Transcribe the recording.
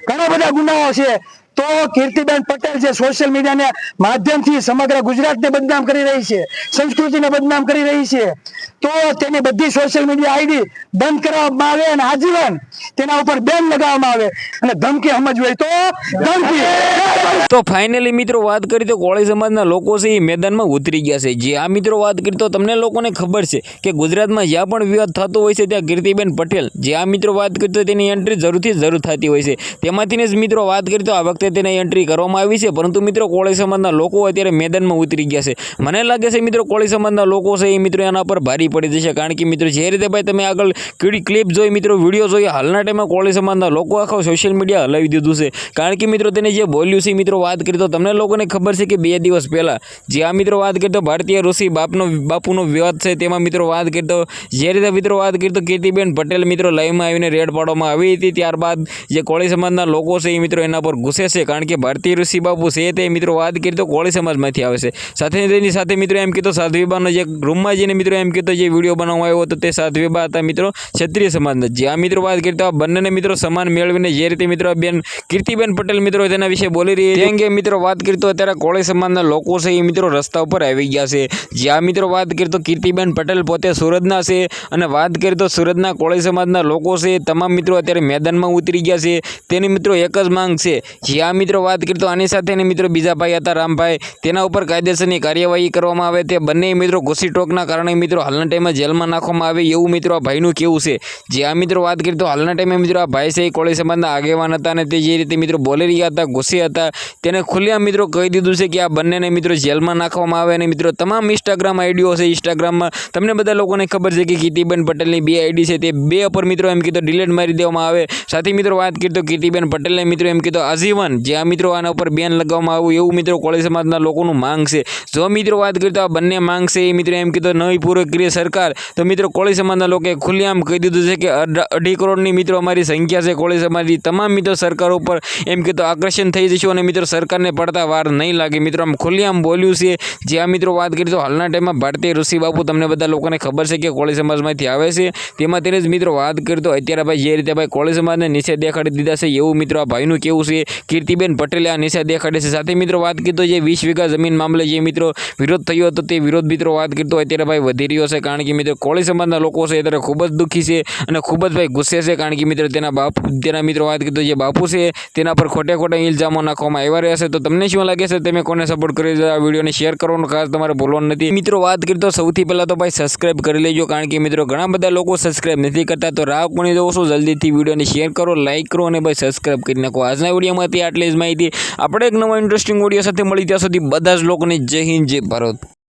ઘણા બધા ગુનાઓ છે। તો કીર્તિબેન પટેલ જે સોશિયલ મીડિયાના માધ્યમથી સમગ્ર ગુજરાતને બદનામ કરી રહી છે, સંસ્કૃતિને બદનામ કરી રહી છે, તો તેની બધી સોશિયલ મીડિયા આઈડી બંધ કરવામાં આવે અને આજીવન તેના ઉપર બેન લગાવવામાં આવે અને ધમકી સમજવી હોય તો ધમકી। તો ફાઇનલી મિત્રો વાત કરી તો કોળી સમાજના લોકો છે એ મેદાનમાં ઉતરી ગયા છે। જે આ મિત્રો વાત કરી તો તમને લોકોને ખબર છે કે ગુજરાતમાં જ્યાં પણ વિવાદ થતો હોય છે ત્યાં કીર્તિબેન પટેલ જે આ મિત્રો વાત કરી તો તેની એન્ટ્રી જરૂરથી જરૂર થતી હોય છે। તેમાંથી જ મિત્રો વાત કરી તો આ વખતે તેને એન્ટ્રી કરવામાં આવી છે, પરંતુ મિત્રો કોળી સમાજના લોકો અત્યારે મેદાનમાં ઉતરી ગયા છે। મને લાગે છે મિત્રો કોળી સમાજના લોકો છે એ મિત્રો એના પર ભારી પડી જશે, કારણ કે મિત્રો જે રીતે ભાઈ તમે આગળ ક્લિપ જોઈ, મિત્રો વિડીયો જોઈ, હાલના ટાઈમમાં કોળી સમાજના લોકો આખો સોશિયલ મીડિયા હલાવી દીધું છે, કારણ કે મિત્રો તેને જે બોલ્યું છે મિત્રો વાત કરી તો તમને લોકોને ખબર છે કે 2 દિવસ પહેલા જે આ મિત્રો વાત કરી તો ભારતીય ઋષિ બાપુનો વિવાદ છે તેમાં મિત્રો વાત કરી તો જે રીતે મિત્રો વાત કરી તો કીર્તિબેન પટેલ મિત્રો લાઈવમાં આવીને રેડ પાડવામાં આવી હતી। ત્યારબાદ જે કોળી સમાજના લોકો છે એ મિત્રો એના પર ગુસ્સે છે, કારણ કે ભારતીય ઋષિ બાપુ છે તે મિત્રો વાત કરી તો કોળી સમાજમાંથી આવે છે। સાથે તેની સાથે મિત્રો એમ કીધું સાધ્વીબાનો જે રૂમમાં જઈને મિત્રો એમ કીધું જે વિડીયો બનાવવામાં આવ્યો હતો તે સાધ્વીબા હતા મિત્રો ક્ષત્રિય સમાજના। જે આ મિત્રો વાત કરી તો આ બંનેને મિત્રો સમાન મેળવીને જે રીતે મિત્રો બેન કીર્તિબેન પટેલ મિત્રો તેના વિશે બોલી રહી હતી, અંગે મિત્રો વાત કરી તો અત્યારે કોળી સમાજના લોકો છે એ મિત્રો રસ્તા ઉપર આવી ગયા છે। જે આ મિત્રો વાત કરી તો કીર્તિબેન પટેલ પોતે સુરતના છે અને વાત કરી તો સુરતના કોળી સમાજના લોકો છે તમામ મિત્રો અત્યારે મેદાનમાં ઉતરી ગયા છે। તેની મિત્રો એક જ માંગ છે, જે આ મિત્રો વાત કરી તો આની સાથે મિત્રો બીજા ભાઈ હતા રામભાઈ, તેના ઉપર કાયદેસરની કાર્યવાહી કરવામાં આવે। તે બંને મિત્રો ઘૂસી ટોકના કારણે મિત્રો હાલના ટાઈમમાં જેલમાં નાખવામાં આવે એવું મિત્રો આ ભાઈનું કેવું છે। જે આ મિત્રો વાત કરી તો હાલના ટાઈમે મિત્રો આ ભાઈ છે એ કોળી સમાજના આગેવાન હતા અને તે જે રીતે મિત્રો બોલી રહ્યા હતા, ગુસ્સે હતા, તેને ખુલ્લેઆમ મિત્રો કહી દીધું છે કે આ બંનેને મિત્રો જેલમાં નાખવામાં આવે। અને મિત્રો તમામ ઇન્સ્ટાગ્રામ આઈડીઓ છે, ઇન્સ્ટાગ્રામમાં તમને બધા લોકોને ખબર છે કે કીર્તિબેન પટેલની 2 આઈડી છે તે 2 પર મિત્રો એમ કીધું ડિલીટ મારી દેવામાં આવે। સાથે મિત્રો વાત કરી તો કીર્તિબેન પટેલને મિત્રો એમ કીધું આજીવન જે આ મિત્રો આના ઉપર બેન લગાવવામાં આવ્યું એવું મિત્રો કોળી સમાજના લોકોનું માંગ છે। જો મિત્રો વાત કરી તો આ બંને માંગ છે એ મિત્રો એમ કીધું નહીં પૂરો કરીએ સરકાર તો મિત્રો કોળી સમાજના લોકોએ ખુલ્લેઆમ કહી દીધું છે કે 2.5 કરોડની મિત્રો અમારી સંખ્યા છે કોળી સમાજની, તમામ મિત્રો સરકાર ઉપર એમ કીધું આકર્ષણ થઈ જશું અને મિત્રો સરકારને પડતા વાર નહીં લાગે। મિત્રો આમ ખુલ્લેઆમ બોલ્યું છે। જે આ મિત્રો વાત કરી તો હાલના ટાઈમમાં ભારતીય ઋષિ બાપુ તમને બધા લોકોને ખબર છે કે કોળી સમાજમાંથી આવે છે, તેમાં તેને જ મિત્રો વાત કરી તો અત્યારે ભાઈ જે રીતે ભાઈ કોળી સમાજને નીચે દેખાડી દીધા છે એવું મિત્રો આ ભાઈનું કેવું છે। કીર્તિબેન પટેલે આ નીચે દેખાડે છે। સાથે મિત્રો વાત કરી તો જે 20 વીઘા જમીન મામલે જે મિત્રો વિરોધ થયો હતો તે વિરોધ મિત્રો વાત કરી તો અત્યારે ભાઈ વધી રહ્યો છે, કારણ કે મિત્રો કોળી સમાજના લોકો છે અત્યારે ખૂબ જ દુઃખી છે અને ખૂબ જ ભાઈ ગુસ્સે છે, કારણ કે મિત્રો તેના મિત્રો વાત કરી તો જે બાપુ છે તેના પર ખોટા ઇલ્ઝામો નાખવામાં આવ્યા રહ્યા છે। તો તમને શું લાગે છે, તમે કોને સપોર્ટ કરી આ વિડીયોને શેર કરવાનું ખાસ તમારે ભૂલવાનું નથી। મિત્રો વાત કરી તો સૌથી પહેલાં તો ભાઈ સબસ્ક્રાઇબ કરી લેજો, કારણ કે મિત્રો ઘણા બધા લોકો સબસ્ક્રાઇબ નથી કરતા। તો રાહ કોની જોવો છો, જલ્દીથી વિડીયોને શેર કરો, લાઇક કરો અને ભાઈ સબસ્ક્રાઇબ કરી નાખો। આજના વિડીયોમાંથી આટલી જ માહિતી, આપણે એક નવા ઇન્ટરેસ્ટિંગ વિડીયો સાથે મળી ત્યાં સુધી બધા જ લોકોને જય હિન્દ, જય ભારત।